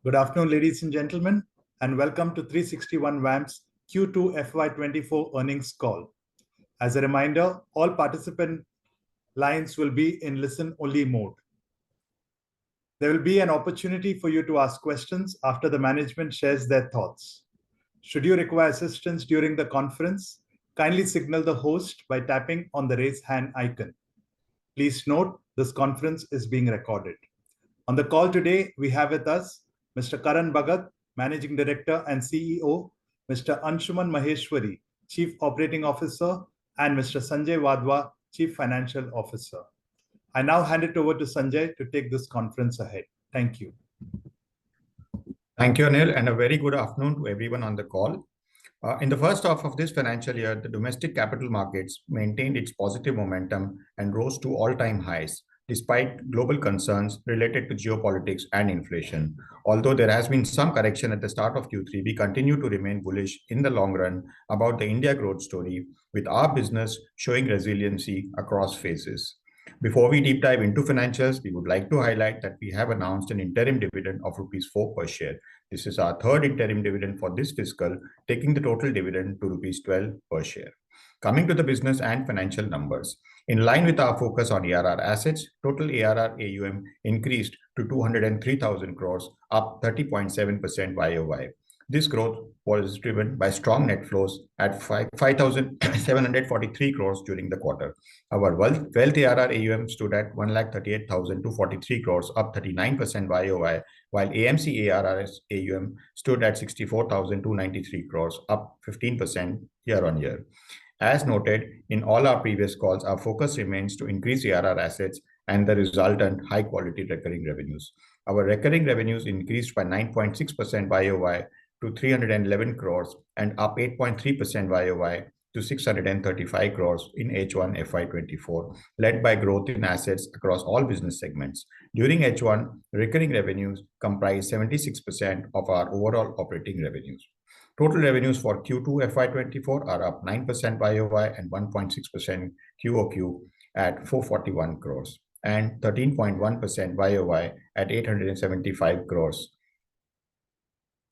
Good afternoon, ladies and gentlemen, and welcome to 361 WAM's Q2 FY24 earnings call. As a reminder, all participant lines will be in listen-only mode. There will be an opportunity for you to ask questions after the management shares their thoughts. Should you require assistance during the conference, kindly signal the host by tapping on the raise hand icon. Please note, this conference is being recorded. On the call today, we have with us Mr. Karan Bhagat, Managing Director and CEO, Mr. Anshuman Maheshwari, Chief Operating Officer, and Mr. Sanjay Wadhwa, Chief Financial Officer. I now hand it over to Sanjay to take this conference ahead. Thank you. Thank you, Anil, and a very good afternoon to everyone on the call. In the first half of this financial year, the domestic capital markets maintained its positive momentum and rose to all-time highs, despite global concerns related to geopolitics and inflation. Although there has been some correction at the start of Q3, we continue to remain bullish in the long run about the India growth story, with our business showing resiliency across phases. Before we deep dive into financials, we would like to highlight that we have announced an interim dividend of ₹4 per share. This is our third interim dividend for this fiscal, taking the total dividend to ₹12 per share. Coming to the business and financial numbers. In line with our focus on ARR assets, total ARR AUM increased to 203,000 crores, up 30.7% YOY. This growth was driven by strong net flows at 5,743 crores during the quarter. Our wealth ARR AUM stood at 1,38,243 crores, up 39% YOY, while AMC ARR AUM stood at 64,293 crores, up 15% year-on-year. As noted in all our previous calls, our focus remains to increase ARR assets and the resultant high-quality recurring revenues. Our recurring revenues increased by 9.6% YOY to 311 crores and up 8.3% YOY to 635 crores in H1 FY24, led by growth in assets across all business segments. During H1, recurring revenues comprised 76% of our overall operating revenues. Total revenues for Q2 FY24 are up 9% YOY and 1.6% QOQ at 441 crores and 13.1% YOY at 875 crores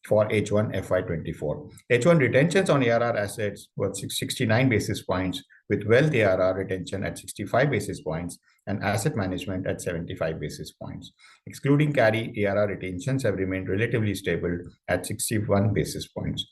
for H1 FY24. H1 retentions on ARR assets were 69 basis points, with wealth ARR retention at 65 basis points and asset management at 75 basis points. Excluding carry, ARR retentions have remained relatively stable at 61 basis points.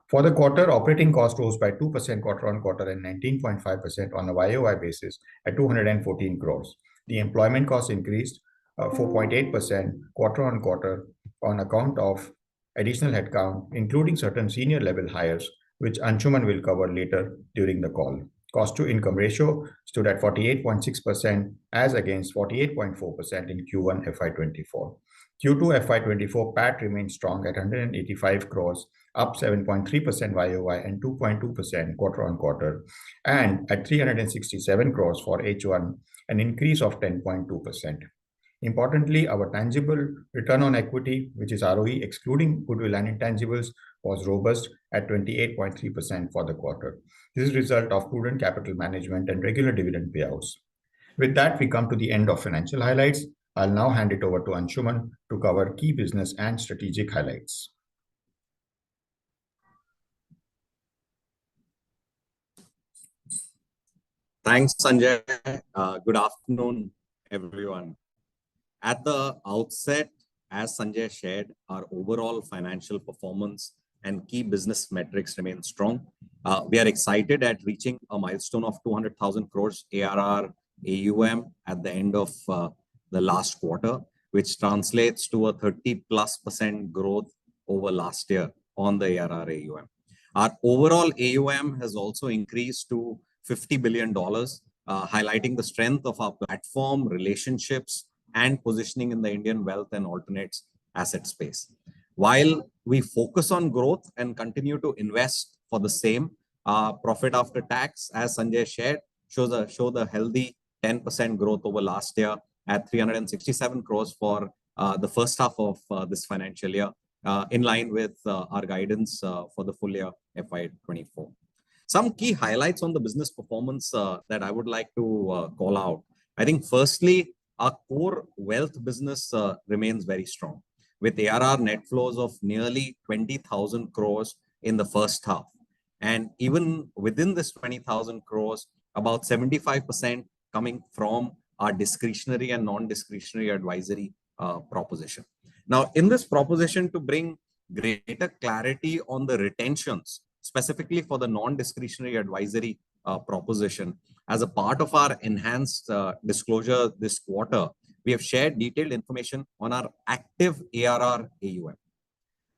For the quarter, operating cost rose by 2% quarter-on-quarter and 19.5% on a YOY basis at 214 crores. The employment cost increased 4.8% quarter-on-quarter on account of additional headcount, including certain senior level hires, which Anshuman will cover later during the call. Cost to income ratio stood at 48.6% as against 48.4% in Q1 FY24. Q2 FY24 PAT remained strong at 185 crores, up 7.3% YOY and 2.2% quarter-on-quarter, and at 367 crores for H1, an increase of 10.2%. Importantly, our tangible return on equity, which is ROE excluding goodwill and intangibles, was robust at 28.3% for the quarter. This is a result of prudent capital management and regular dividend payouts. With that, we come to the end of financial highlights. I'll now hand it over to Anshuman to cover key business and strategic highlights. Thanks, Sanjay. Good afternoon, everyone. At the outset, as Sanjay shared, our overall financial performance and key business metrics remain strong. We are excited at reaching a milestone of 200,000 crores ARR AUM at the end of the last quarter, which translates to a 30+% growth over last year on the ARR AUM. Our overall AUM has also increased to $50 billion, highlighting the strength of our platform, relationships, and positioning in the Indian wealth and alternates asset space. While we focus on growth and continue to invest for the same, profit after tax, as Sanjay shared, shows a healthy 10% growth over last year at 367 crores for the first half of this financial year, in line with our guidance for the full year FY24. Some key highlights on the business performance that I would like to call out. I think firstly, our core wealth business remains very strong. with ARR net flows of nearly 20,000 crores in the first half. And even within this 20,000 crores, about 75% coming from our discretionary and non-discretionary advisory proposition. Now, in this proposition, to bring greater clarity on the retentions, specifically for the non-discretionary advisory proposition, as a part of our enhanced disclosure this quarter, we have shared detailed information on our active ARR AUM.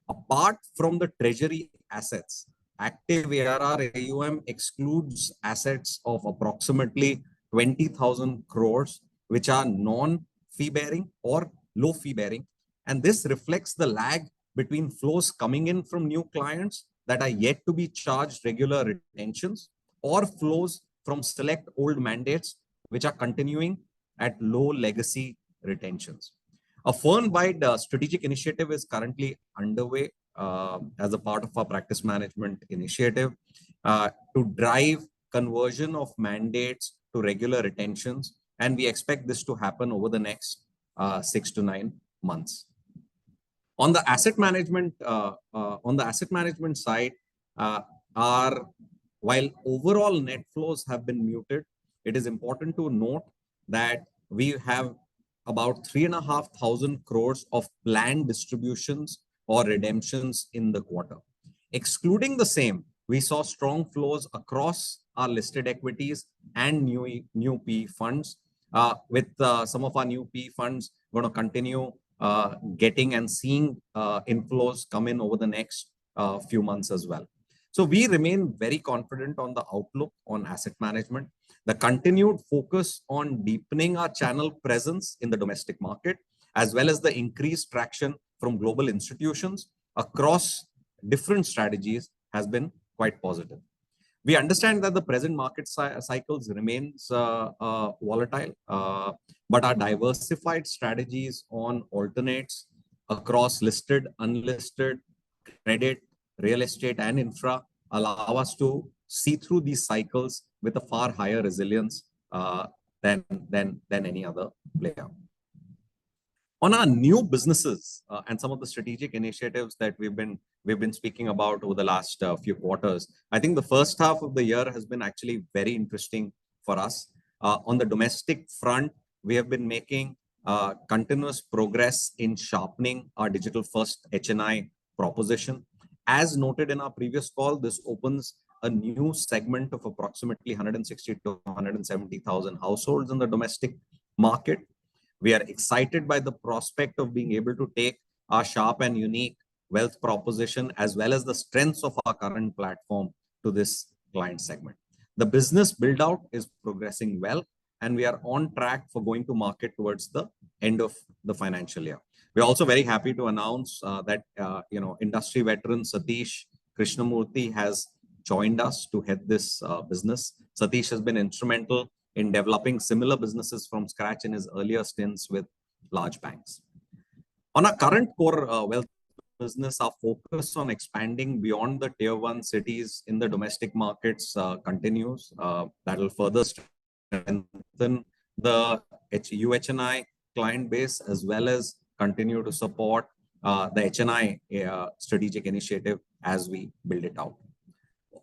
Apart from the treasury assets, active ARR AUM excludes assets of approximately 20,000 crores, which are non-fee bearing or low fee bearing. And this reflects the lag between flows coming in from new clients that are yet to be charged regular retentions, or flows from select old mandates, which are continuing at low legacy retentions. A firm-wide strategic initiative is currently underway as a part of our practice management initiative to drive conversion of mandates to regular retentions. And we expect this to happen over the next 6 to 9 months. On the asset management side, while overall net flows have been muted, it is important to note that we have about 3,500 crores of planned distributions or redemptions in the quarter. Excluding the same, we saw strong flows across our listed equities and new PE funds, with some of our new PE funds going to continue getting and seeing inflows come in over the next few months as well. So we remain very confident on the outlook on asset management. The continued focus on deepening our channel presence in the domestic market, as well as the increased traction from global institutions across different strategies, has been quite positive. We understand that the present market cycles remains volatile, but our diversified strategies on alternates across listed, unlisted, credit, real estate, and infra allow us to see through these cycles with a far higher resilience than any other player. On our new businesses and some of the strategic initiatives that we've been speaking about over the last few quarters, I think the first half of the year has been actually very interesting for us. On the domestic front, we have been making continuous progress in sharpening our digital first HNI proposition. As noted in our previous call, this opens a new segment of approximately 160 to 170,000 households in the domestic market. We are excited by the prospect of being able to take our sharp and unique wealth proposition, as well as the strengths of our current platform, to this client segment. The business build out is progressing well, and we are on track for going to market towards the end of the financial year. We're also very happy to announce that industry veteran Satish Krishnamurthy has joined us to head this business. Satish has been instrumental in developing similar businesses from scratch in his earlier stints with large banks. On our current core wealth business, our focus on expanding beyond the tier 1 cities in the domestic markets continues. That will further strengthen the UHNI client base, as well as continue to support the HNI strategic initiative as we build it out.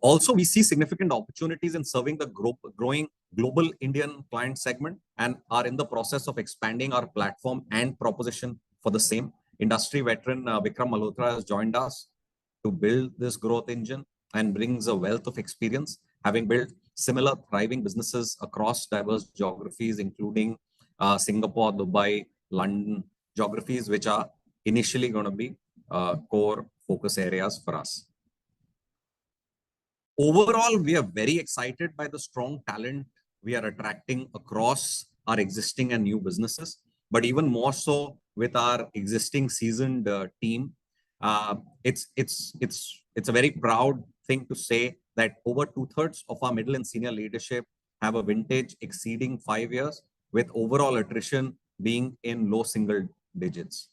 Also, we see significant opportunities in serving the growing global Indian client segment, and are in the process of expanding our platform and proposition for the same. Industry veteran Vikram Malhotra has joined us to build this growth engine and brings a wealth of experience, having built similar thriving businesses across diverse geographies, including Singapore, Dubai, London, geographies which are initially going to be core focus areas for us. Overall, we are very excited by the strong talent we are attracting across our existing and new businesses, but even more so with our existing seasoned team. It's a very proud thing to say that over 2/3 of our middle and senior leadership have a vintage exceeding 5 years, with overall attrition being in low single digits.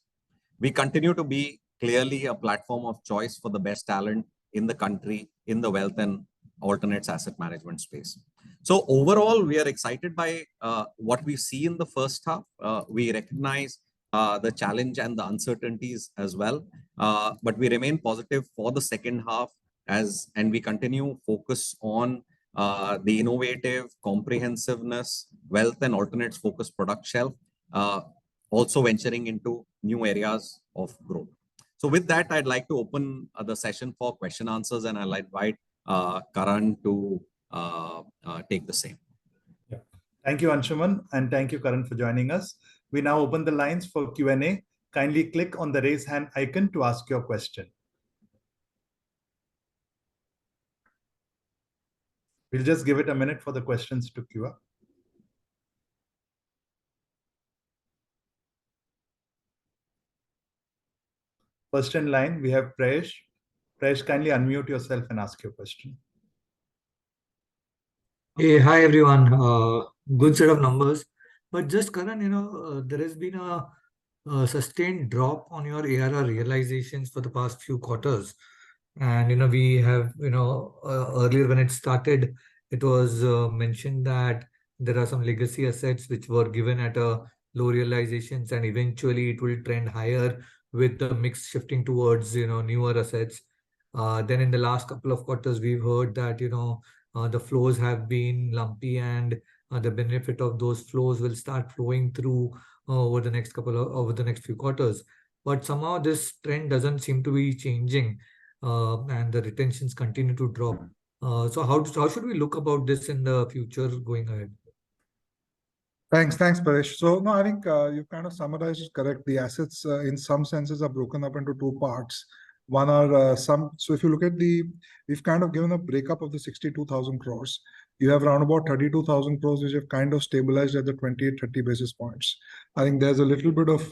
We continue to be clearly a platform of choice for the best talent in the country in the wealth and alternates asset management space. So overall, we are excited by what we see in the first half. We recognize the challenge and the uncertainties as well. But we remain positive for the second half and we continue focus on the innovative comprehensiveness, wealth and alternates focused product shelf, also venturing into new areas of growth. So with that, I'd like to open the session for question answers, and I'll invite Karan to take the same. Yeah. Thank you, Anshuman, and thank you, Karan, for joining us. We now open the lines for Q&A. Kindly click on the raise hand icon to ask your question. We'll just give it a minute for the questions to queue up. First in line, we have Prayesh. Prayesh, kindly unmute yourself and ask your question. Hey, hi everyone. Good set of numbers. But just Karan, there has been a sustained drop on your ARR realizations for the past few quarters. And, we have, earlier when it started, it was mentioned that there are some legacy assets which were given at a low realizations, and eventually it will trend higher with the mix shifting towards, newer assets. Then in the last couple of quarters, we've heard that, the flows have been lumpy, and the benefit of those flows will start flowing through over the next few quarters. But somehow this trend doesn't seem to be changing, and the retentions continue to drop. So how should we look about this in the future going ahead? Thanks, Paresh. So no, I think you kind of summarized it correct. The assets in some senses are broken up into two parts. One are so if you look at we've kind of given a breakup of the 62,000 crores. You have around about 32,000 crores which have kind of stabilized at the 28-30 basis points. I think there's a little bit of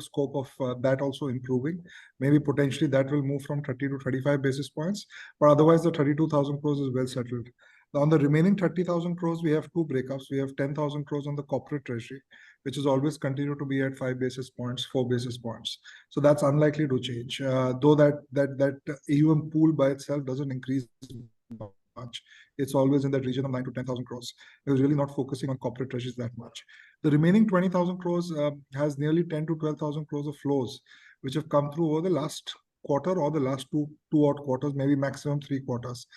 scope of that also improving. Maybe potentially that will move from 30 to 35 basis points, but otherwise the 32,000 crores is well settled. On the remaining 30,000 crores, we have two breakups. We have 10,000 crores on the corporate treasury, which has always continued to be at 5 basis points, 4 basis points. So that's unlikely to change. Though that AUM pool by itself doesn't increase much. It's always in that region of 9 to 10,000 crores. We're really not focusing on corporate treasuries that much. The remaining 20,000 crores has nearly 10 to 12,000 crores of flows, which have come through over the last quarter or the last two odd quarters, maybe maximum 3 quarters.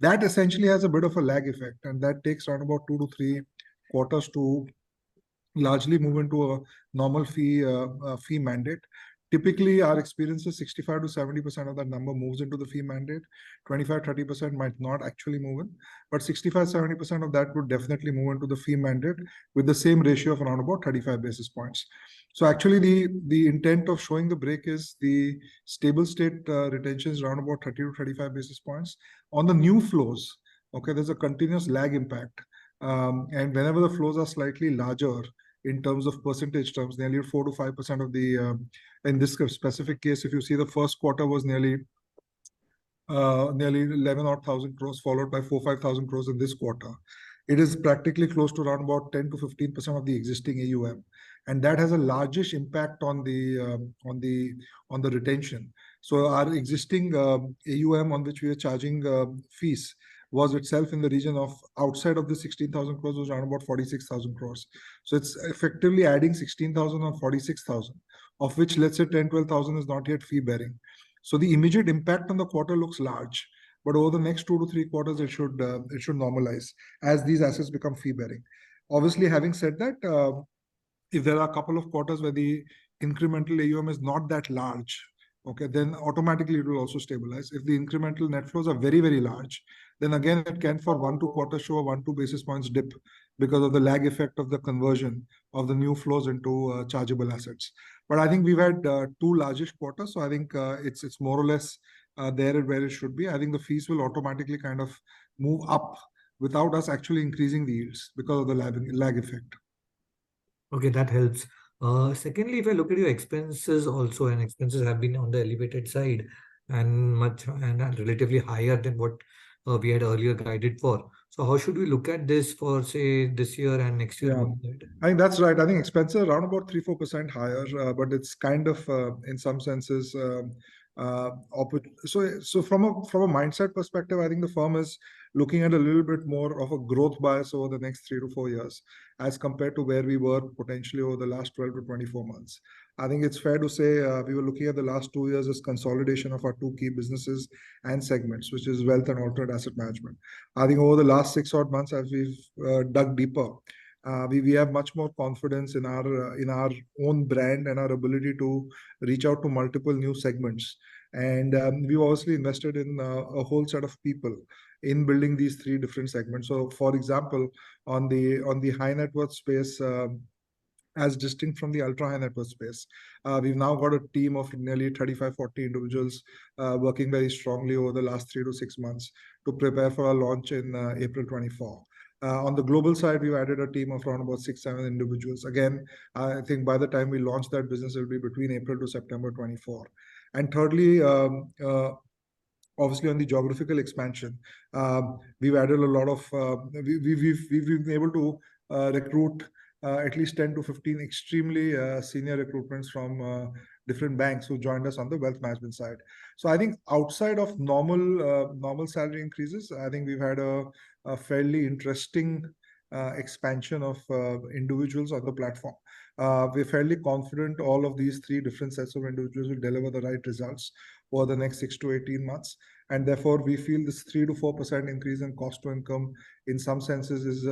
That essentially has a bit of a lag effect, and that takes around about 2 to 3 quarters to largely move into a normal fee mandate. Typically, our experience is 65 to 70% of that number moves into the fee mandate. 25-30% might not actually move in, but 65-70% of that would definitely move into the fee mandate with the same ratio of around about 35 basis points. So actually, the intent of showing the break is the stable state retentions around about 30 to 35 basis points. On the new flows, okay, there's a continuous lag impact. And whenever the flows are slightly larger in terms of percentage terms, nearly 4 to 5% of the, in this specific case, if you see the first quarter was nearly 11,000 crores, followed by 4-5,000 crores in this quarter. It is practically close to around about 10 to 15% of the existing AUM, and that has a largest impact on the retention. So our existing AUM on which we are charging fees was itself in the region of outside of the 16,000 crores was around about 46,000 crores. So it's effectively adding 16,000 on 46,000, of which let's say 10-12,000 is not yet fee bearing. So the immediate impact on the quarter looks large, but over the next 2 to 3 quarters, it should normalize as these assets become fee bearing. Obviously, having said that, if there are a couple of quarters where the incremental AUM is not that large, okay, then automatically it will also stabilize. If the incremental net flows are very, very large, then again, it can for 1-2 quarters show a 1-2 basis points dip because of the lag effect of the conversion of the new flows into chargeable assets. But I think we've had 2 largest quarters, so I think it's more or less there where it should be. I think the fees will automatically kind of move up without us actually increasing the yields because of the lag effect. Okay, that helps. Secondly, if I look at your expenses also, and expenses have been on the elevated side and relatively higher than what we had earlier guided for. So how should we look at this for, say, this year and next year Yeah. going ahead? I think that's right. I think expenses are around about 3-4% higher, but it's kind of in some senses so from a mindset perspective, I think the firm is looking at a little bit more of a growth bias over the next 3 to 4 years as compared to where we were potentially over the last 12 to 24 months. I think it's fair to say we were looking at the last 2 years as consolidation of our two key businesses and segments, which is wealth and alternate asset management. I think over the last 6 odd months, as we've dug deeper, we have much more confidence in our own brand and our ability to reach out to multiple new segments. And we've obviously invested in a whole set of people in building these 3 different segments. So, for example, on the high net worth space, as distinct from the ultra high net worth space, we've now got a team of nearly 35-40 individuals working very strongly over the last 3 to 6 months to prepare for our launch in April 24. On the global side, we've added a team of around about 6-7 individuals. Again, I think by the time we launch that business, it will be between April to September 24. And thirdly, obviously on the geographical expansion, we've added a lot of, we've been able to recruit at least 10 to 15 extremely senior recruitments from different banks who joined us on the wealth management side. So I think outside of normal salary increases, I think we've had a fairly interesting expansion of individuals on the platform. We're fairly confident all of these 3 different sets of individuals will deliver the right results over the next 6 to 18 months. And therefore, we feel this 3 to 4% increase in cost to income in some senses is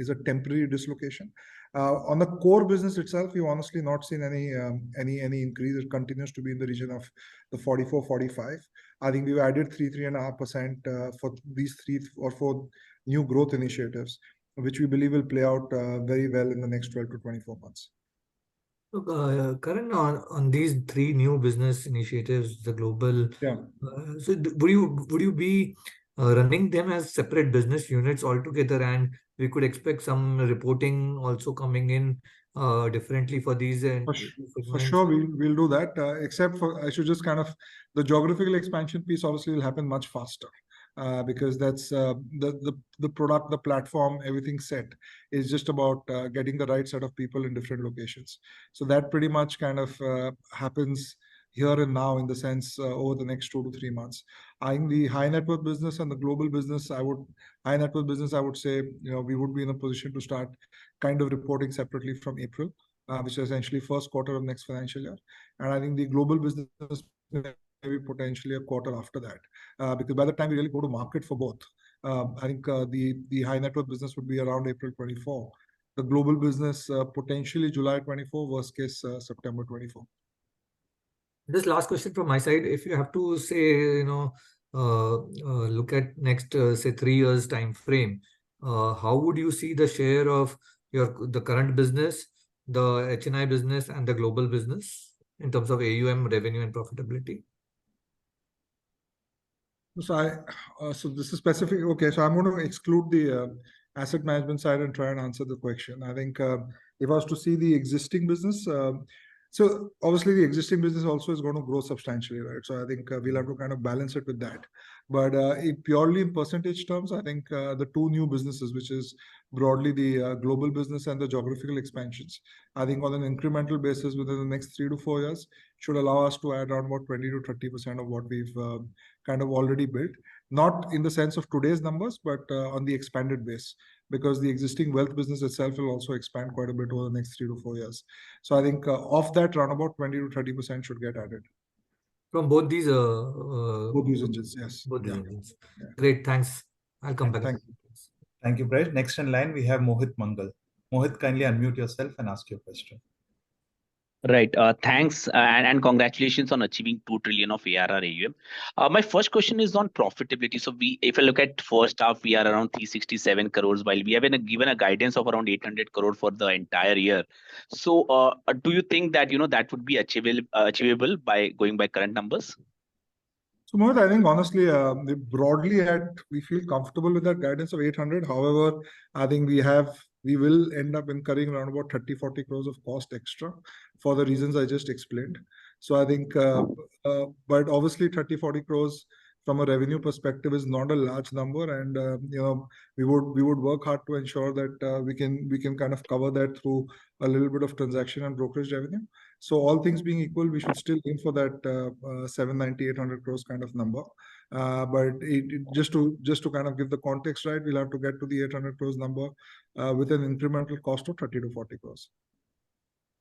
a temporary dislocation. On the core business itself, we've honestly not seen any increase. It continues to be in the region of the 44-45. I think we've added 3.5% for these 3 or 4 new growth initiatives, which we believe will play out very well in the next 12 to 24 months. So, Karan, on these 3 new business initiatives, the global, so would you be running them as separate business units altogether, and we could expect some reporting also coming in differently for these For sure, we'll do that. Except for, I should just kind of, the geographical expansion piece obviously will happen much faster. Because that's the product, the platform, everything set is just about getting the right set of people in different locations. So that pretty much kind of happens here and now in the sense over the next 2 to 3 months. I think the high net worth business and the global business, I would say, we would be in a position to start kind of reporting separately from April, which is essentially first quarter of next financial year. And I think the global business maybe potentially a quarter after that, because by the time we really go to market for both, I think the high net worth business would be around April 24. The global business potentially July 24, worst case September 24. Just last question from my side. If you have to say, look at next, say 3 years time frame, how would you see the share of the current business, the HNI business, and the global business in terms of AUM, revenue, and profitability? So this is specific. Okay, so I'm going to exclude the asset management side and try and answer the question. I think if I was to see the existing business, so obviously the existing business also is going to grow substantially, right? So I think we'll have to kind of balance it with that. But purely in percentage terms, I think the 2 new businesses, which is broadly the global business and the geographical expansions, I think on an incremental basis within the next 3 to 4 years should allow us to add around about 20 to 30% of what we've kind of already built. Not in the sense of today's numbers, but on the expanded base, because the existing wealth business itself will also expand quite a bit over the next 3 to 4 years. So I think of that, around about 20 to 30% should get added. From both these engines, yes. Both these engines. Yeah. Great, thanks. I'll come back. Thank you, Prayesh. Next in line, we have Mohit Mangal. Mohit, kindly unmute yourself and ask your question. Right. Thanks and congratulations on achieving 2 trillion of ARR AUM. My first question is on profitability. So if I look at first half, we are around 367 crores, while we have given a guidance of around 800 crore for the entire year. So do you think that that would be achievable by going by current numbers? So Mohit, I think honestly, we feel comfortable with that guidance of 800. However, I think we will end up incurring around about 30-40 crores of cost extra for the reasons I just explained. So I think, but obviously 30-40 crores from a revenue perspective is not a large number, and we would work hard to ensure that we can kind of cover that through a little bit of transaction and brokerage revenue. So all things being equal, we should still aim for that 790-800 crores kind of number. But just to kind of give the context right, we'll have to get to the 800 crores number with an incremental cost of 30 to 40 crores.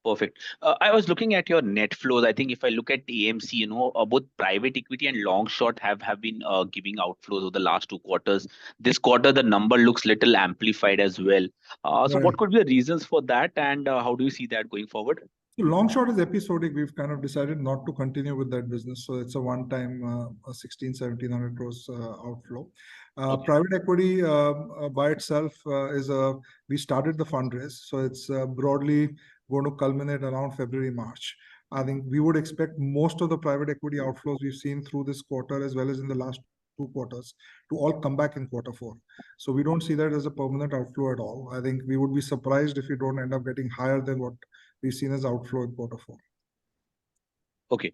Perfect. I was looking at your net flows. I think if I look at AMC, both private equity and long short have been giving outflows over the last 2 quarters. This quarter, the number looks little amplified as well. So what could be the reasons for that, and how do you see that going forward? So long short is episodic. We've kind of decided not to continue with that business. So it's a one-time 1,700 crores outflow. Private equity by itself we started the fundraise. So it's broadly going to culminate around February, March. I think we would expect most of the private equity outflows we've seen through this quarter, as well as in the last 2 quarters, to all come back in Q4. So we don't see that as a permanent outflow at all. I think we would be surprised if we don't end up getting higher than what we've seen as outflow in Q4. Okay.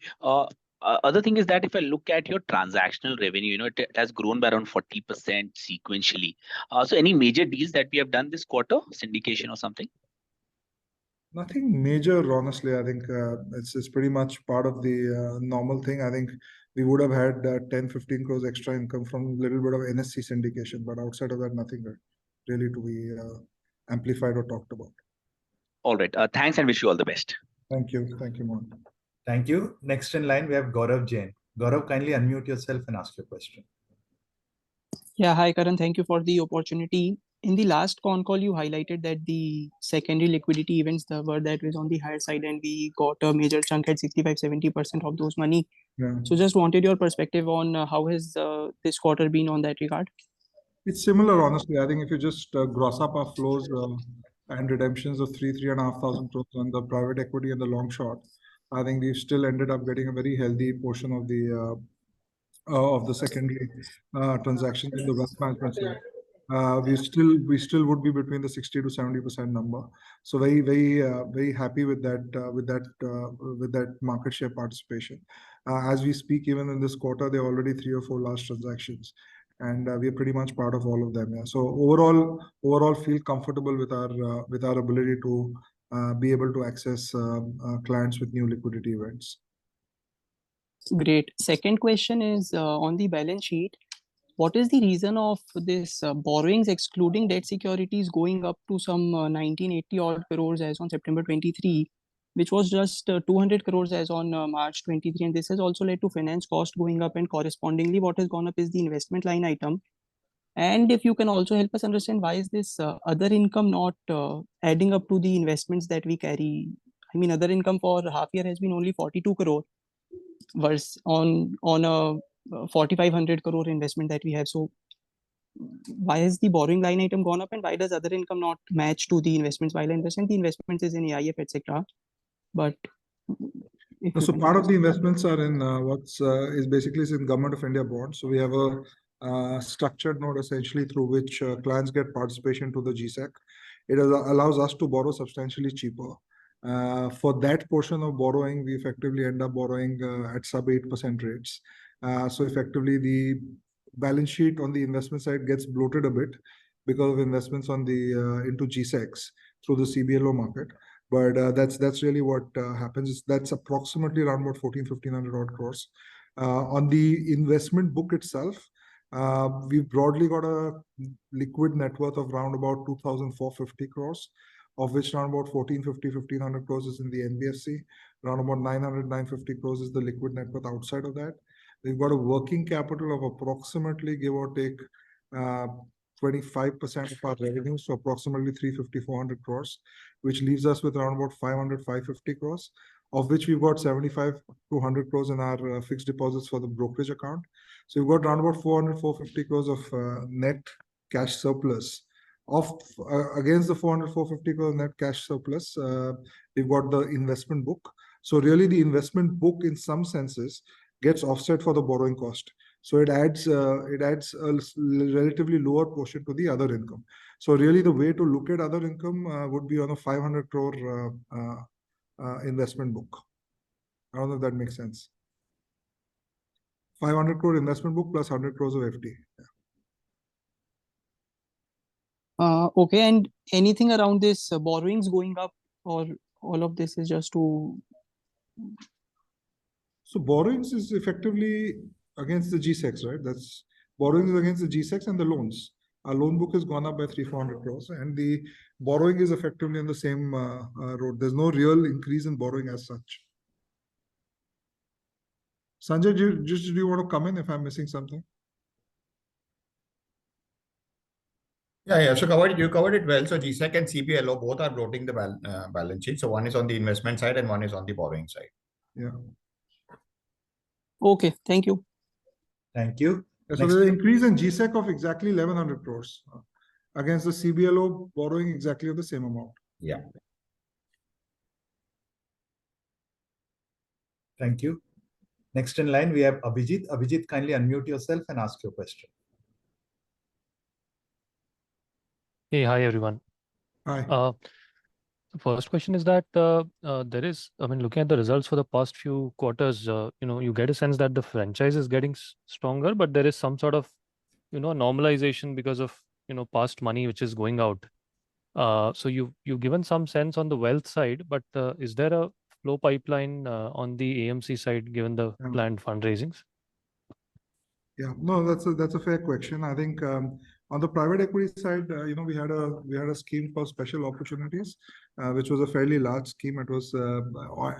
Other thing is that if I look at your transactional revenue, it has grown by around 40% sequentially. So any major deals that we have done this quarter, syndication or something? Nothing major, honestly. I think it's pretty much part of the normal thing. I think we would have had 10-15 crores extra income from a little bit of NSC syndication, but outside of that, nothing really to be amplified or talked about. All right. Thanks, and wish you all the best. Thank you. Thank you, Mohan. Thank you. Next in line, we have Gaurav Jain. Gaurav, kindly unmute yourself and ask your question. Yeah, hi, Karan. Thank you for the opportunity. In the last con call, you highlighted that the secondary liquidity events were that was on the higher side, and we got a major chunk at 65-70% of those money. Yeah. So just wanted your perspective on how has this quarter been on that regard? It's similar, honestly. I think if you just gross up our flows and redemptions of 3,500 crores on the private equity and the long short, I think we've still ended up getting a very healthy portion of the secondary transactions in the wealth management side. We still would be between the 60 to 70% number. So very happy with that market share participation. As we speak, even in this quarter, there are already 3 or 4 large transactions, and we are pretty much part of all of them. Yeah. So overall feel comfortable with our ability to be able to access clients with new liquidity events. Great. Second question is on the balance sheet. What is the reason of this borrowings excluding debt securities going up to some 1980 odd crores as on September 23, which was just 200 crores as on March 23, and this has also led to finance cost going up, and correspondingly what has gone up is the investment line item. And if you can also help us understand why is this other income not adding up to the investments that we carry? I mean, other income for half year has been only 42 crore versus on a 4,500 crore investment that we have. So why has the borrowing line item gone up, and why does other income not match to the investments? While I understand the investments is in AIF, etc. But so part of the investments are in is basically in Government of India bonds. So we have a structured note essentially through which clients get participation to the GSEC. It allows us to borrow substantially cheaper. For that portion of borrowing, we effectively end up borrowing at sub 8% rates. So effectively, the balance sheet on the investment side gets bloated a bit because of investments on into GSECs through the CBLO market. But that's really what happens. That's approximately around about 1,500 odd crores. On the investment book itself, we've broadly got a liquid net worth of around about 2,450 crores, of which around about 1,500 crores is in the NBFC. Around about 950 crores is the liquid net worth outside of that. We've got a working capital of approximately, give or take, 25% of our revenue, so approximately 350-400 crores, which leaves us with around about 500-550 crores, of which we've got 75-100 crores in our fixed deposits for the brokerage account. So we've got around about 400-450 crores of net cash surplus. Against the 400-450 crores net cash surplus, we've got the investment book. So really, the investment book, in some senses, gets offset for the borrowing cost. So it adds a relatively lower portion to the other income. So really, the way to look at other income would be on a 500 crore investment book. I don't know if that makes sense. 500 crore investment book plus 100 crores of FD. Okay, and anything around this borrowings going up, or all of this is just to... So borrowings is effectively against the GSECs, right? That's borrowings is against the GSECs and the loans. Our loan book has gone up by 300-400 crores, and the borrowing is effectively on the same road. There's no real increase in borrowing as such. Sanjay, do you want to come in if I'm missing something? Yeah. So you covered it well. So GSEC and CPLO both are bloating the balance sheet. So one is on the investment side and one is on the borrowing side. Yeah. Okay, thank you. Thank you. Yeah, so there's an increase in GSEC of exactly 1,100 crores against the CBLO borrowing exactly of the same amount. Yeah. Thank you. Next in line, we have Abhijit. Abhijit, kindly unmute yourself and ask your question. Hey, hi everyone. Hi. The first question is that there is, I mean, looking at the results for the past few quarters, you get a sense that the franchise is getting stronger, but there is some sort of, normalization because of, past money which is going out. So you've given some sense on the wealth side, but is there a flow pipeline on the AMC side given the planned fundraisings? Yeah, no, that's a fair question. I think on the private equity side, we had a scheme for special opportunities, which was a fairly large scheme. It was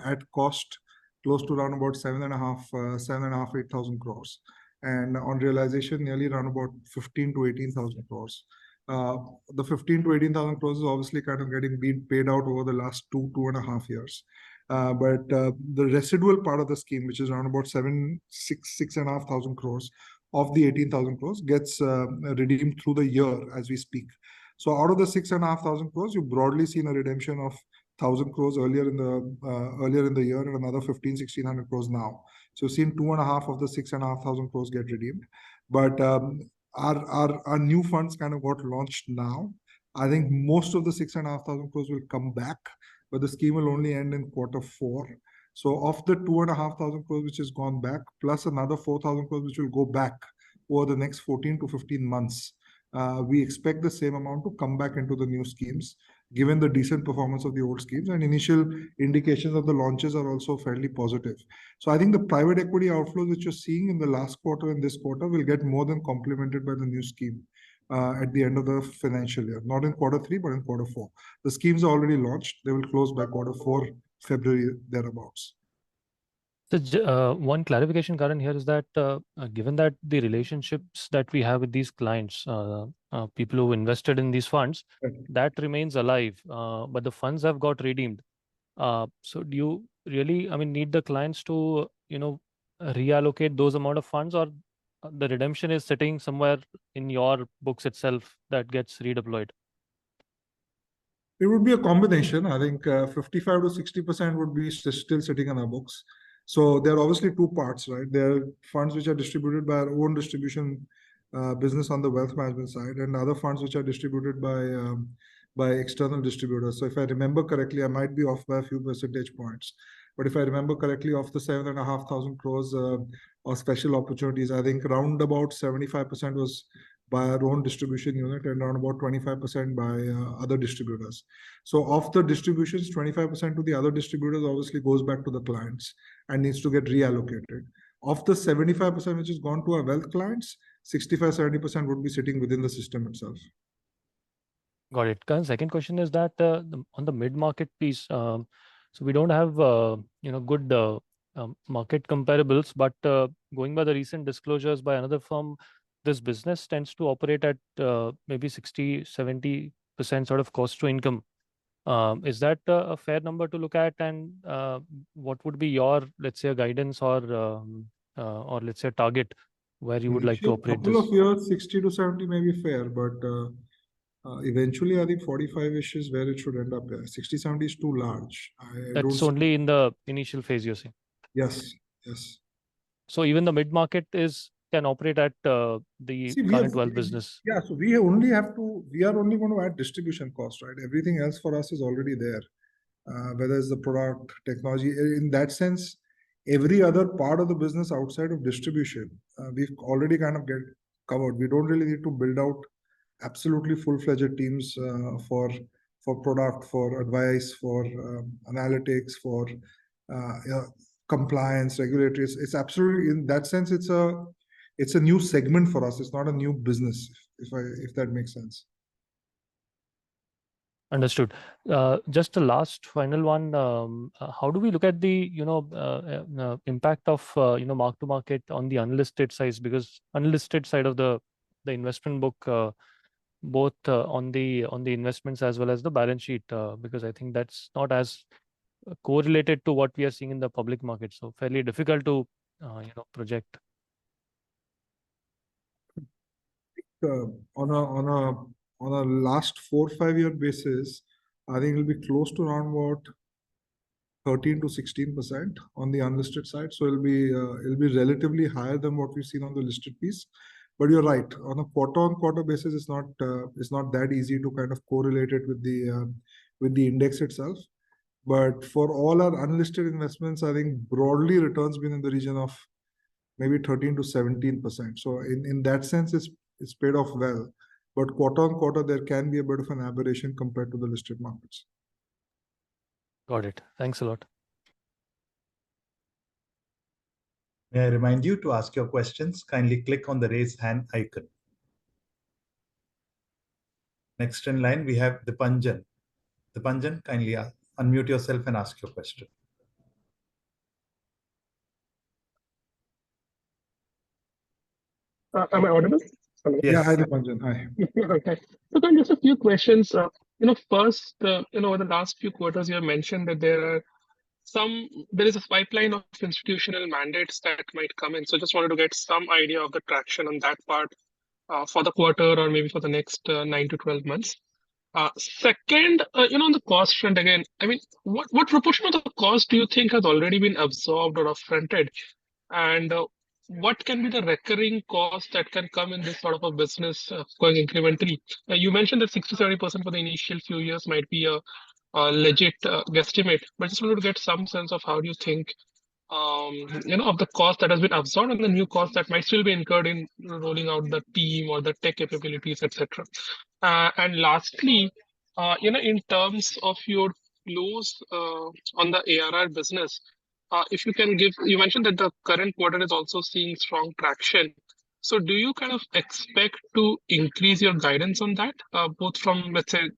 at cost close to around about 8,000 crores, and on realization nearly around about 15 to 18,000 crores. The 15 to 18,000 crores is obviously kind of being paid out over the last 2.5 years. But the residual part of the scheme, which is around about 6,500 crores of the 18,000 crores, gets redeemed through the year as we speak. So out of the 6,500 crores, you've broadly seen a redemption of 1,000 crores earlier in the year, and another 1,500-1,600 crores now. So you've seen 2.5 of the 6,500 crores get redeemed. But our new funds kind of got launched now. I think most of the 6,500 crores will come back, but the scheme will only end in Q4. So of the 2,500 crores which has gone back, plus another 4,000 crores which will go back over the next 14 to 15 months, we expect the same amount to come back into the new schemes, given the decent performance of the old schemes, and initial indications of the launches are also fairly positive. So I think the private equity outflows which you're seeing in the last quarter and this quarter will get more than complemented by the new scheme at the end of the financial year, not in Q3, but in Q4. The schemes are already launched. They will close by Q4, February, thereabouts. So one clarification, Karan, here is that given that the relationships that we have with these clients, people who invested in these funds, that remains alive, but the funds have got redeemed. So do you really, need the clients to, reallocate those amount of funds, or the redemption is sitting somewhere in your books itself that gets redeployed? It would be a combination. I think 55 to 60% would be still sitting on our books. So there are obviously two parts, right? There are funds which are distributed by our own distribution business on the wealth management side, and other funds which are distributed by external distributors. So if I remember correctly, I might be off by a few percentage points, but if I remember correctly, of the 7,500 crores of special opportunities, I think round about 75% was by our own distribution unit and around about 25% by other distributors. So of the distributions, 25% to the other distributors obviously goes back to the clients and needs to get reallocated. Of the 75% which has gone to our wealth clients, 65-70% would be sitting within the system itself. Got it. Karan, second question is that on the mid-market piece, so we don't have good market comparables, but going by the recent disclosures by another firm, this business tends to operate at maybe 60-70% sort of cost to income. Is that a fair number to look at? And what would be your, let's say, a guidance or let's say a target where you would like to operate this? A couple of years, 60 to 70 may be fair, but eventually I think 45-ish is where it should end up. 60-70 is too large. That's only in the initial phase, you're saying? Yes, yes. So even the mid-market can operate at the current wealth business. Yeah, so we are only going to add distribution cost, right? Everything else for us is already there, whether it's the product, technology. In that sense, Every other part of the business outside of distribution, we've already kind of get covered. We don't really need to build out absolutely full-fledged teams for product, for advice, for analytics, for compliance, regulatory. It's absolutely, in that sense, it's a new segment for us. It's not a new business, if that makes sense. Understood. Just the last final one. How do we look at the impact of mark to market on the unlisted side? Because unlisted side of the investment book, both on the investments as well as the balance sheet, because I think that's not as correlated to what we are seeing in the public market. So fairly difficult to project. On a last 4 or 5 year basis, I think it'll be close to around what 13 to 16% on the unlisted side. So it'll be relatively higher than what we've seen on the listed piece. But you're right, on a quarter-on-quarter basis, it's not that easy to kind of correlate it with the index itself. But for all our unlisted investments, I think broadly returns been in the region of maybe 13 to 17%. So in that sense, it's paid off well. But quarter-on-quarter, there can be a bit of an aberration compared to the listed markets. Got it. Thanks a lot. May I remind you to ask your questions? Kindly click on the raise hand icon. Next in line, we have Dipanjan. Dipanjan, kindly unmute yourself and ask your question. Am I audible? Hello. Yes. Yeah, hi Dipanjan. Hi. Okay. So then just a few questions. First, over the last few quarters, you have mentioned that there is a pipeline of institutional mandates that might come in. So just wanted to get some idea of the traction on that part for the quarter or maybe for the next 9 to 12 months. Second, on the cost front again, I mean, what proportion of the cost do you think has already been absorbed or upfronted? And what can be the recurring cost that can come in this sort of a business going incrementally? You mentioned that 60-70% for the initial few years might be a legit guesstimate, but just wanted to get some sense of how do you think, of the cost that has been absorbed and the new cost that might still be incurred in rolling out the team or the tech capabilities, etc. And lastly, in terms of your flows on the ARR business, if you can give, you mentioned that the current quarter is also seeing strong traction. So do you kind of expect to increase your guidance on that, both from, let's say,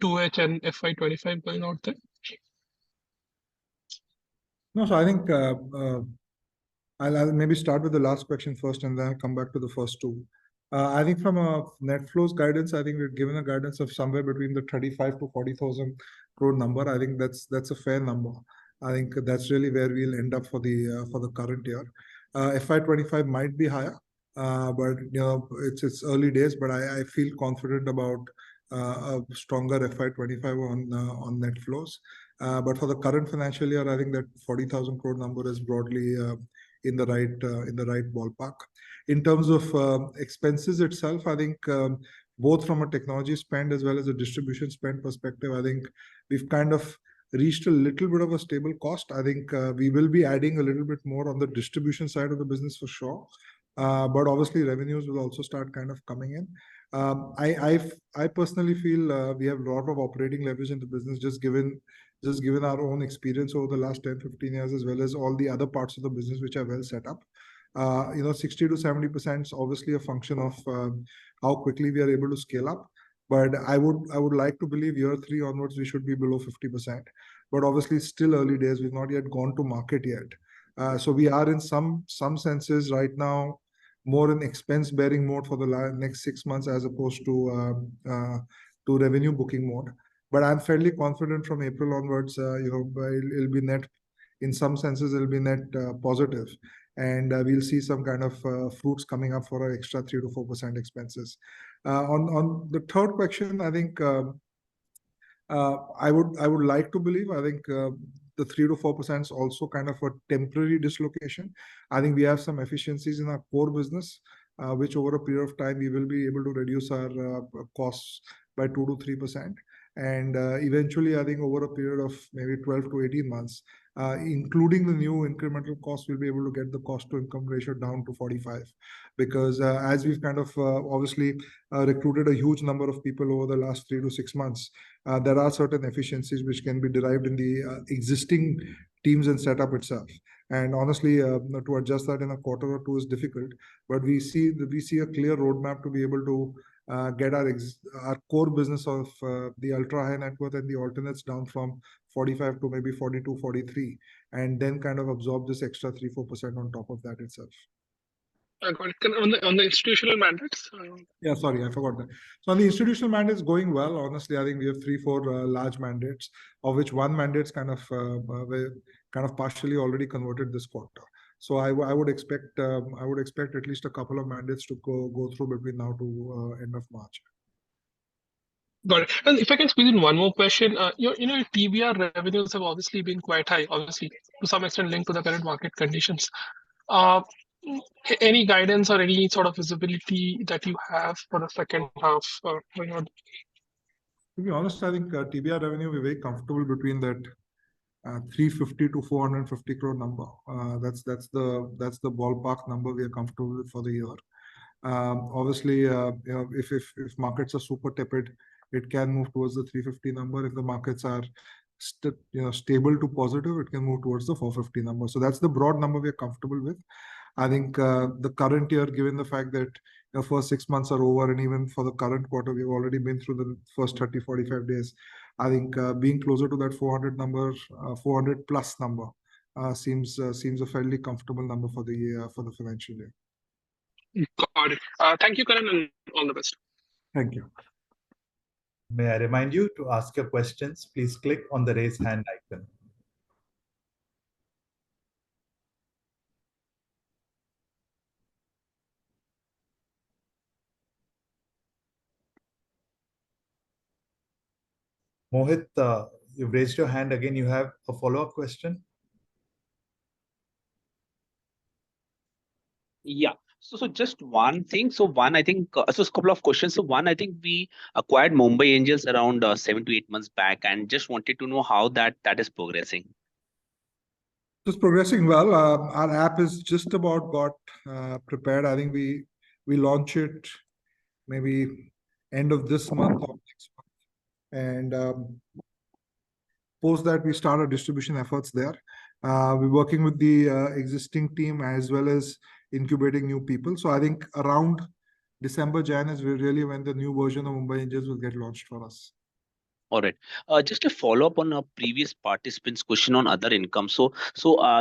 2H and FY25 going out there? No, so I think I'll maybe start with the last question first and then I'll come back to the first two. I think from a net flows guidance, I think we've given a guidance of somewhere between the 35 to 40,000 crore number. I think that's a fair number. I think that's really where we'll end up for the current year. FY25 might be higher, but it's early days. But I feel confident about a stronger FY25 on net flows. But for the current financial year, I think that 40,000 crore number is broadly in the right ballpark. In terms of expenses itself, I think both from a technology spend as well as a distribution spend perspective, I think we've kind of reached a little bit of a stable cost. I think we will be adding a little bit more on the distribution side of the business for sure. But obviously revenues will also start kind of coming in. I personally feel we have a lot of operating leverage in the business, just given our own experience over the last 10-15 years, as well as all the other parts of the business which are well set up. 60 to 70% is obviously a function of how quickly we are able to scale up. But I would like to believe year 3 onwards we should be below 50%. But obviously still early days. We've not yet gone to market yet. So we are in some senses right now more in expense bearing mode for the next 6 months as opposed to revenue booking mode. But I'm fairly confident from April onwards, it'll be net, in some senses, it'll be net positive. And we'll see some kind of fruits coming up for our extra 3 to 4% expenses. On the third question, I think I would like to believe, I think the 3 to 4% is also kind of a temporary dislocation. I think we have some efficiencies in our core business, which over a period of time, we will be able to reduce our costs by 2 to 3%. And eventually, I think over a period of maybe 12 to 18 months, including the new incremental cost, we'll be able to get the cost to income ratio down to 45. Because as we've kind of obviously recruited a huge number of people over the last 3 to 6 months, there are certain efficiencies which can be derived in the existing teams and setup itself. And honestly, to adjust that in a quarter or two is difficult, but we see a clear roadmap to be able to get our core business of the ultra high net worth and the alternates down from 45 to maybe 42, 43, and then kind of absorb this extra 3-4% on top of that itself. I got it. On the institutional mandates? Yeah, sorry, I forgot that. So on the institutional mandates, going well. Honestly, I think we have 3-4 large mandates, of which one mandate's kind of partially already converted this quarter. So I would expect at least a couple of mandates to go through between now to end of March. Got it. And if I can squeeze in one more question, your TBR revenues have obviously been quite high, obviously to some extent linked to the current market conditions. Any guidance or any sort of visibility that you have for the second half going on? To be honest, I think TBR revenue, we're very comfortable between that 350 to 450 crore number. That's the ballpark number we are comfortable with for the year. Obviously, if markets are super tepid, it can move towards the 350 number. If the markets are stable to positive, it can move towards the 450 number. So that's the broad number we are comfortable with. I think the current year, given the fact that the first 6 months are over, and even for the current quarter, we've already been through the first 30-45 days. I think being closer to that 400 number, 400 plus number, seems a fairly comfortable number for the financial year. Got it. Thank you, Karan, and all the best. Thank you. May I remind you to ask your questions, please click on the raise hand icon. Mohit, you've raised your hand again. You have a follow-up question? Yeah. So just one thing. So one, I think, so a couple of questions. So one, I think we acquired Mumbai Angels around 7 to 8 months back, and just wanted to know how that is progressing. It's progressing well. Our app is just about got prepared. I think we launch it maybe end of this month or next month, and post that we start our distribution efforts there. We're working with the existing team as well as incubating new people. So I think around December, Jan is really when the new version of Mumbai Angels will get launched for us. All right. Just a follow up on a previous participant's question on other income. So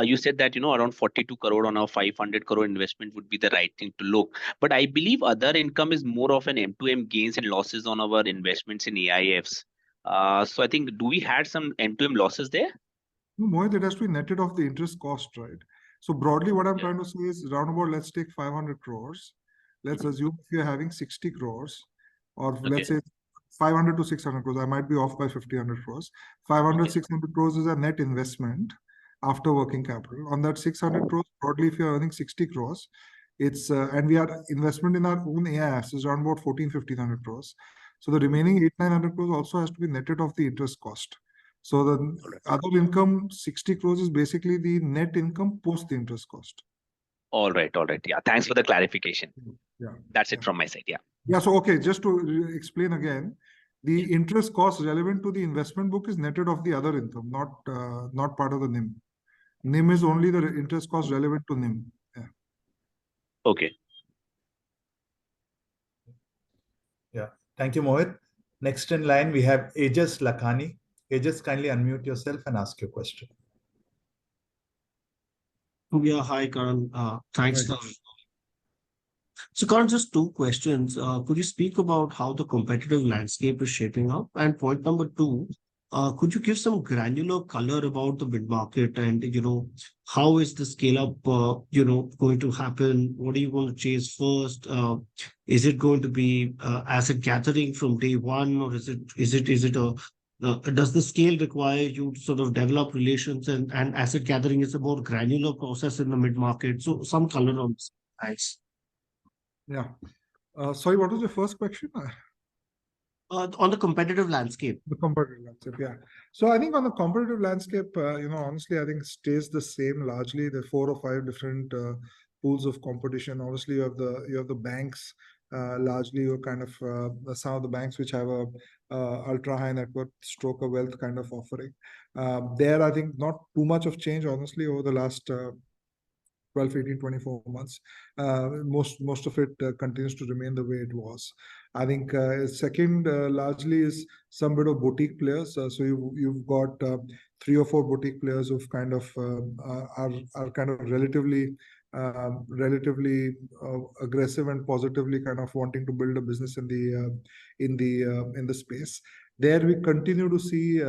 you said that around 42 crore on a 500 crore investment would be the right thing to look. But I believe other income is more of an M2M gains and losses on our investments in AIFs. So I think, do we had some M2M losses there? No, Mohit, it has to be netted off the interest cost, right? So broadly, what I'm trying to say is roundabout, let's take 500 crores. Let's assume if you're having 60 crores, or let's say 500 to 600 crores. I might be off by 1,500 crores. 500, 600 crores is a net investment after working capital. On that 600 crores, broadly, if you're earning 60 crores, it's and we are investment in our own AIFs is around about 1,500 crores. So the remaining 800-900 crores also has to be netted off the interest cost. So the other income, 60 crores, is basically the net income post the interest cost. All right. Yeah. Thanks for the clarification. Yeah. That's it from my side. Yeah. Yeah. So, okay, just to explain again, the interest cost relevant to the investment book is netted off the other income, not part of the NIM. NIM is only the interest cost relevant to NIM. Yeah. Okay. Yeah. Thank you, Mohit. Next in line, we have Aejas Lakhani. Aejas, kindly unmute yourself and ask your question. Yeah, hi, Karan. Thanks. So, Karan, just two questions. Could you speak about how the competitive landscape is shaping up? And point number two, could you give some granular color about the mid-market and, how is the scale up, going to happen? What are you going to chase first? Is it going to be asset gathering from day one, or is it does the scale require you to sort of develop relations and asset gathering is a more granular process in the mid-market? So some color on this. Thanks. Yeah. Sorry, what was your first question? On the competitive landscape. The competitive landscape, yeah. So I think on the competitive landscape, honestly, I think it stays the same largely. There are 4 or 5 different pools of competition. Obviously, you have the banks. Largely, you're kind of some of the banks which have a ultra high net worth stroke a wealth kind of offering. There, I think not too much of change, honestly, over the last 12, 18, 24 months. Most of it continues to remain the way it was. I think second largely is some bit of boutique players. So you've got 3 or 4 boutique players who've kind of are kind of relatively aggressive and positively kind of wanting to build a business in the space. There we continue to see,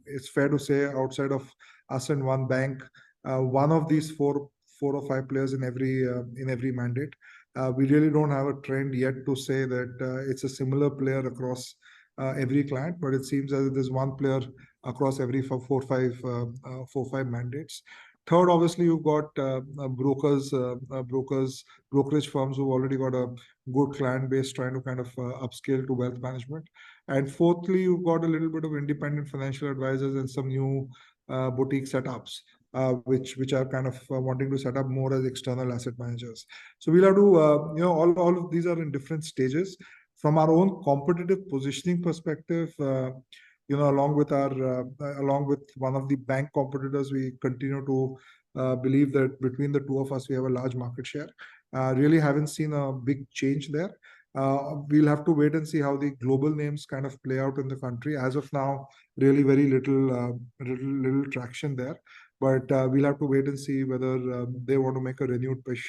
it's fair to say, outside of us and one bank, one of these 4 or 5 players in every mandate. We really don't have a trend yet to say that it's a similar player across every client, but it seems as if there's one player across every 4 or 5 mandates. Third, obviously, you've got brokerage firms who've already got a good client base trying to kind of upscale to wealth management. And fourthly, you've got a little bit of independent financial advisors and some new boutique setups. Which are kind of wanting to set up more as external asset managers. So we'll have to, all of these are in different stages. From our own competitive positioning perspective, along with one of the bank competitors, we continue to believe that between the 2 of us, we have a large market share. Really haven't seen a big change there. We'll have to wait and see how the global names kind of play out in the country. As of now, really very little traction there. But we'll have to wait and see whether they want to make a renewed push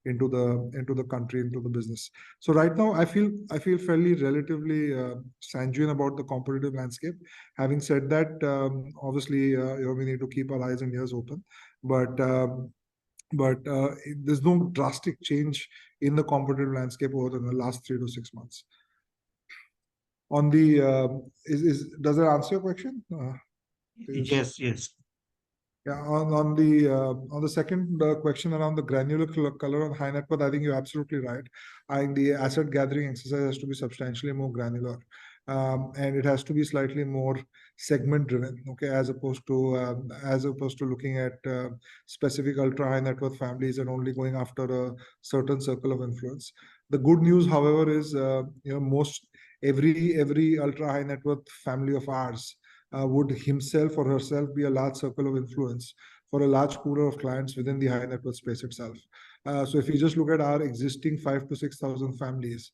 into the country, into the business. So right now, I feel fairly relatively sanguine about the competitive landscape. Having said that, obviously, we need to keep our eyes and ears open. But there's no drastic change in the competitive landscape over the last 3 to 6 months. On the does that answer your question? Yes. Yeah, on the second question around the granular color on high net worth, I think you're absolutely right. I think the asset gathering exercise has to be substantially more granular, and it has to be slightly more segment driven, okay, as opposed to looking at specific ultra high net worth families and only going after a certain circle of influence. The good news, however, is most every ultra high net worth family of ours would himself or herself be a large circle of influence for a large pool of clients within the high net worth space itself. So if you just look at our existing 5,000 to 6,000 families,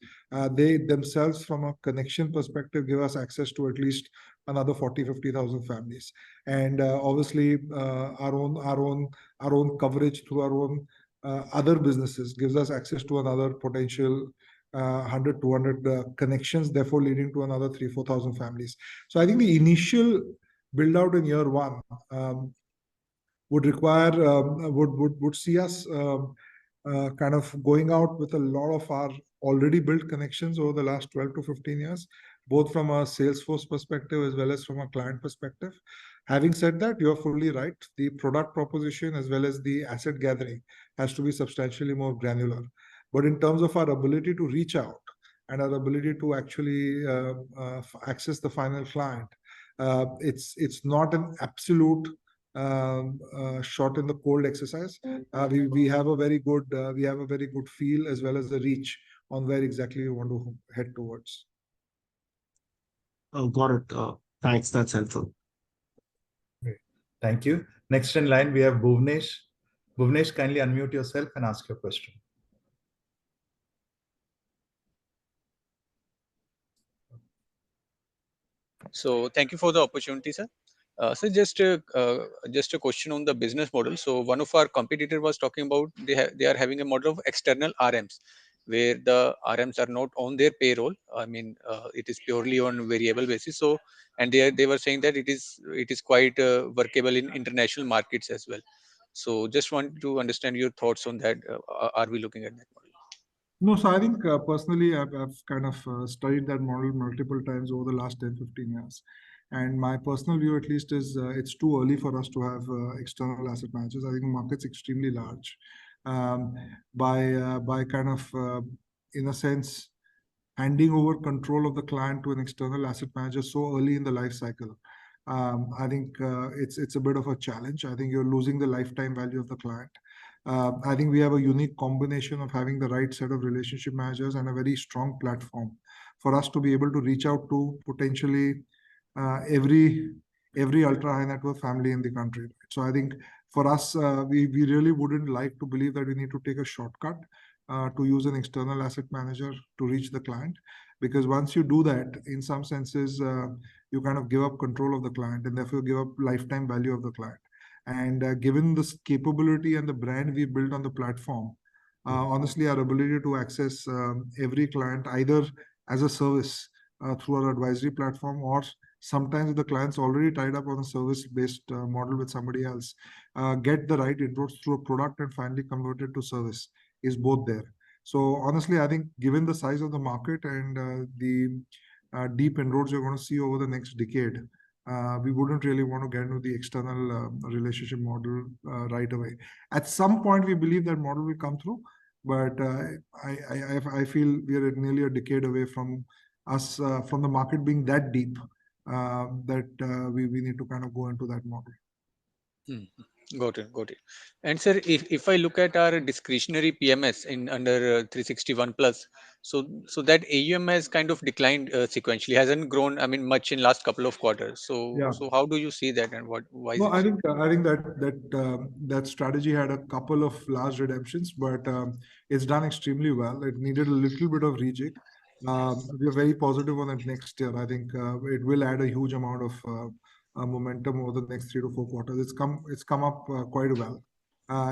they themselves, from a connection perspective, give us access to at least another 40,000-50,000 families. And obviously, our own coverage through our own other businesses gives us access to another potential 100, 200 connections, therefore leading to another 3,000-4,000 families. So I think the initial build out in year 1 would require would see us kind of going out with a lot of our already built connections over the last 12 to 15 years, both from a Salesforce perspective as well as from a client perspective. Having said that, you're fully right. The product proposition as well as the asset gathering has to be substantially more granular. But in terms of our ability to reach out and our ability to actually access the final client, it's not an absolute shot in the cold exercise. We have a very good feel as well as a reach on where exactly we want to head towards. Oh, got it. Thanks. That's helpful. Great. Thank you. Next in line, we have Bhuvnesh. Bhuvnesh, kindly unmute yourself and ask your question. So thank you for the opportunity, sir. So just a question on the business model. So one of our competitor was talking about they are having a model of external RMs, where the RMs are not on their payroll. I mean, it is purely on variable basis. So and they were saying that it is quite workable in international markets as well. So just want to understand your thoughts on that. Are we looking at that model? No, so I think personally, I've kind of studied that model multiple times over the last 10, 15 years. And my personal view, at least, is it's too early for us to have external asset managers. I think the market's extremely large. By kind of, in a sense, handing over control of the client to an external asset manager so early in the life cycle. I think it's a bit of a challenge. I think you're losing the lifetime value of the client. I think we have a unique combination of having the right set of relationship managers and a very strong platform for us to be able to reach out to potentially every ultra high net worth family in the country. So I think for us, we really wouldn't like to believe that we need to take a shortcut to use an external asset manager to reach the client, because once you do that, in some senses, you kind of give up control of the client and therefore give up lifetime value of the client. And given this capability and the brand we built on the platform, honestly, our ability to access every client either as a service through our advisory platform, or sometimes the client's already tied up on a service-based model with somebody else, get the right inroads through a product and finally convert it to service, is both there. So honestly, I think given the size of the market and the deep inroads you're going to see over the next decade, we wouldn't really want to get into the external relationship model right away. At some point, we believe that model will come through, but I feel we are nearly a decade away from us from the market being that deep that we need to kind of go into that model. Got it. And sir, if I look at our discretionary PMS in under 361 plus, so that AUM has kind of declined sequentially, hasn't grown, I mean, much in last couple of quarters. So how do you see that, and why is No, it? I think that strategy had a couple of large redemptions, but it's done extremely well. It needed a little bit of rejig. We are very positive on it next year. I think it will add a huge amount of momentum over the next 3 to 4 quarters. It's come up quite well.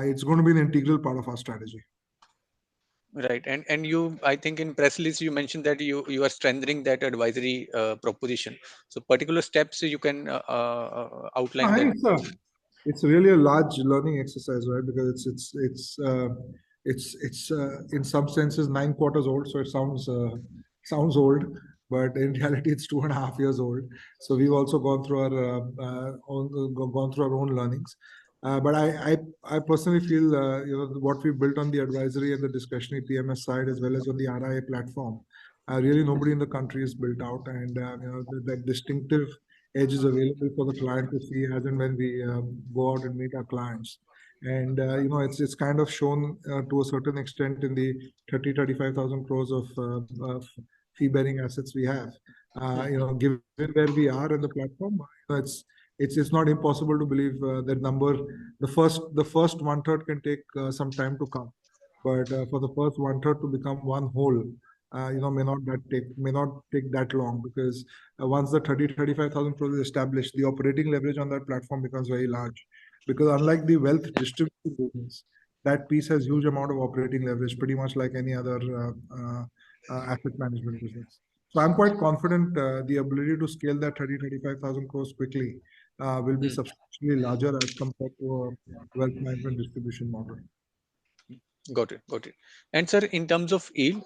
It's going to be an integral part of our strategy. Right, and you, I think in press release you mentioned that you are strengthening that advisory proposition. So particular steps you can outline I that. think it's really a large learning exercise, right? Because it's in some senses 9 quarters old, so it sounds old, but in reality it's 2.5 years old. So we've also gone through our own learnings. But I personally feel what we built on the advisory and the discretionary PMS side, as well as on the RIA platform, really nobody in the country has built out, and that distinctive edge is available for the client to see as and when we go out and meet our clients. And it's kind of shown to a certain extent in the 35,000 crores of fee-bearing assets we have. Given where we are in the platform, it's not impossible to believe that number. The first 1/3 can take some time to come, but for the first 1/3 to become one whole, may not take that long, because once the 35,000 crores is established, the operating leverage on that platform becomes very large. Because unlike the wealth distribution business, that piece has huge amount of operating leverage, pretty much like any other asset management business. So I'm quite confident the ability to scale that 35,000 crores quickly will be substantially larger as compared to a wealth management distribution model. Got it. And sir, in terms of yield,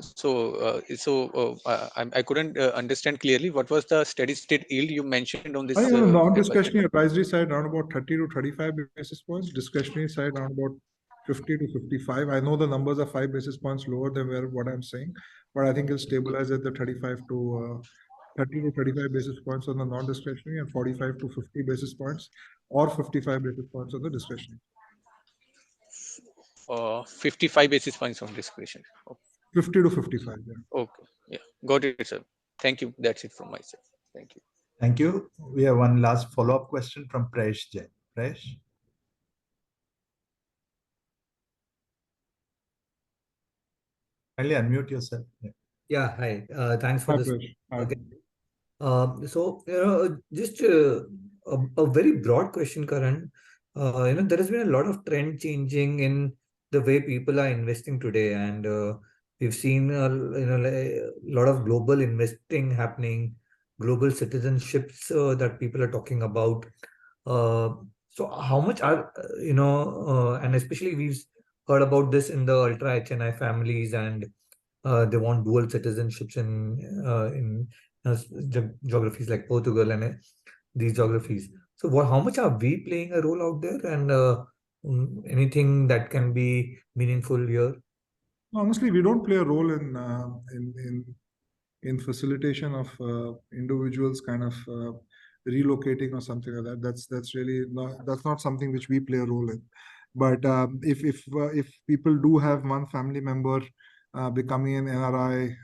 I couldn't understand clearly what was the steady state yield you mentioned on this. I think on the non-discretionary advisory side, around about 30 to 35 basis points. Discretionary side, around about 50 to 55. I know the numbers are 5 basis points lower than what I'm saying, but I think it'll stabilize at the 30 to 35 basis points on the non-discretionary, and 45 to 50 basis points or 55 basis points on the discretionary. 55 basis points on discretion. Okay. 50 to 55. Yeah. Okay. Yeah. Got it, sir. Thank you. That's it from myself. Thank you. Thank you. We have one last follow-up question from Prayesh Jain. Prayesh? Kindly unmute yourself. Yeah, hi. Thanks for this. Okay. So, just a very broad question, Karan. There has been a lot of trend changing in the way people are investing today, and we've seen a lot of global investing happening, global citizenships that people are talking about. So how much are and especially we've heard about this in the ultra HNI families, and they want dual citizenships in geographies like Portugal and these geographies. So how much are we playing a role out there, and anything that can be meaningful here? Honestly, we don't play a role in facilitation of individuals kind of relocating or something like that. That's really not something which we play a role in. But if people do have one family member becoming an NRI,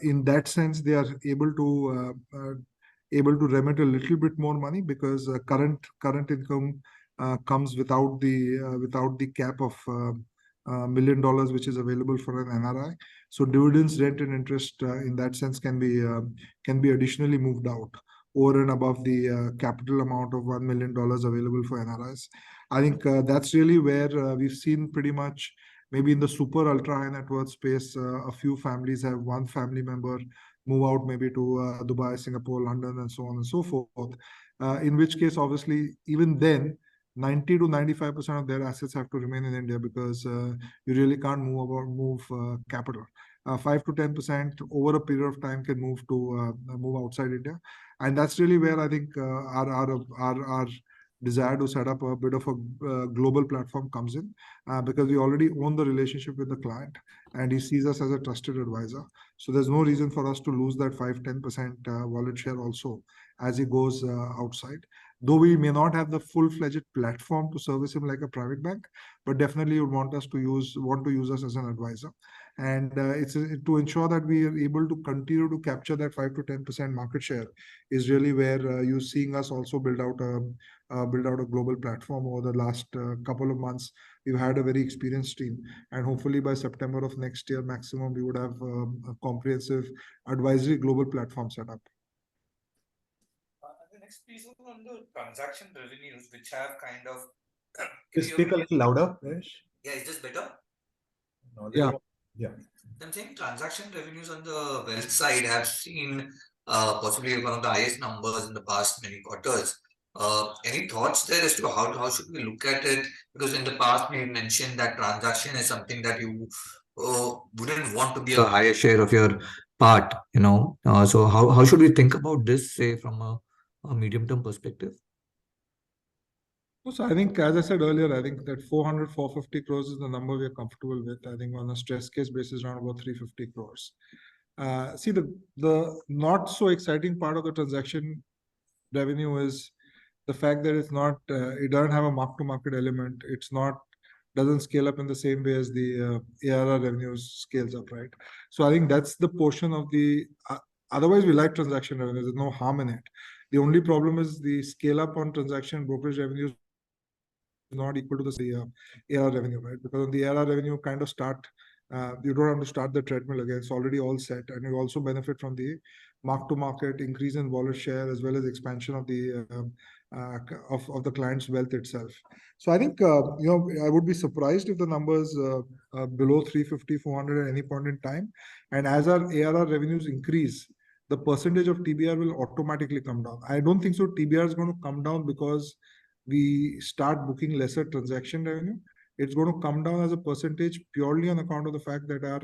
in that sense they are able to remit a little bit more money, because current income comes without the cap of $1 million, which is available for an NRI. So dividends, rent, and interest in that sense can be additionally moved out over and above the capital amount of $1 million available for NRIs. I think that's really where we've seen pretty much, maybe in the super ultra high net worth space, a few families have one family member move out maybe to Dubai, Singapore, London, and so on and so forth. In which case, obviously, even then, 90 to 95% of their assets have to remain in India, because you really can't move capital. 5 to 10% over a period of time can move outside India, and that's really where I think our desire to set up a bit of a global platform comes in, because we already own the relationship with the client, and he sees us as a trusted advisor. So there's no reason for us to lose that 5-10% wallet share also as he goes outside. Though we may not have the full-fledged platform to service him like a private bank, but definitely you want to use us as an advisor. And it's to ensure that we are able to continue to capture that 5 to 10% market share is really where you're seeing us also build out a global platform over the last couple of months. We've had a very experienced team, and hopefully by September of next year maximum, we would have a comprehensive advisory global platform set up. The next piece is on the transaction revenues, which have kind of. Just speak a little louder, Ramesh. Yeah, is this better? No, Yeah. Yeah. I'm saying transaction revenues on the wealth side have seen possibly one of the highest numbers in the past many quarters. Any thoughts there as to how should we look at it? Because in the past we mentioned that transaction is something that you wouldn't want to be a higher share of your part, so how should we think about this, say, from a medium-term perspective? So I think, as I said earlier, I think that 400-450 crores is the number we are comfortable with. I think on a stress case basis, around about 350 crores. See, the not so exciting part of the transaction revenue is the fact that it doesn't have a mark-to-market element. Doesn't scale up in the same way as the ARR revenues scales up, right? So I think that's the portion of the. Otherwise, we like transaction revenues. There's no harm in it. The only problem is the scale up on transaction brokerage revenues not equal to the ARR revenue, right? Because on the ARR revenue kind of you don't have to start the treadmill again. It's already all set, and you also benefit from the mark-to-market increase in wallet share as well as expansion of the client's wealth itself. So I think I would be surprised if the numbers below 350, 400 at any point in time. And as our ARR revenues increase, the percentage of TBR will automatically come down. I don't think so. TBR is going to come down because we start booking lesser transaction revenue. It's going to come down as a percentage purely on account of the fact that our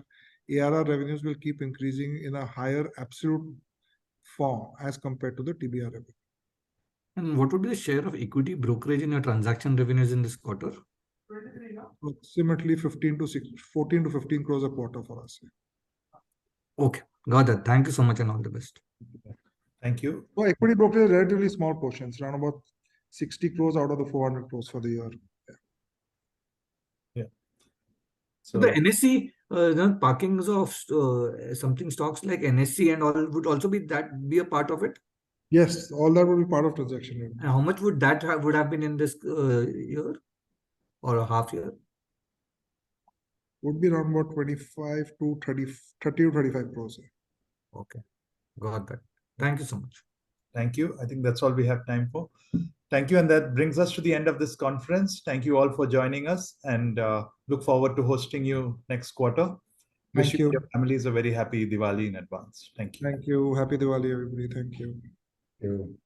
ARR revenues will keep increasing in a higher absolute form as compared to the TBR revenue. And what would be the share of equity brokerage in your transaction revenues in this quarter? Approximately 14 to 15 crores a quarter for us. Okay, got that. Thank you so much and all the best. Thank you. So equity brokerage is relatively small portions, around about 60 crores out of the 400 crores for the year. Yeah. So the NSE, parkings of something stocks like NSE and all would also be a part of it? Yes, all that would be part of transaction revenue. And how much would that would have been in this year or a half year? Would be around about 25 to 30 to 35 crores. Okay, got that. Thank you so much. Thank you. I think that's all we have time for. Thank you. And that brings us to the end of this conference. Thank you all for joining us, and look forward to hosting you next quarter. Wish you and your families a very happy Diwali in advance. Thank you. Thank you. Happy Diwali, everybody. Thank you. Thank you.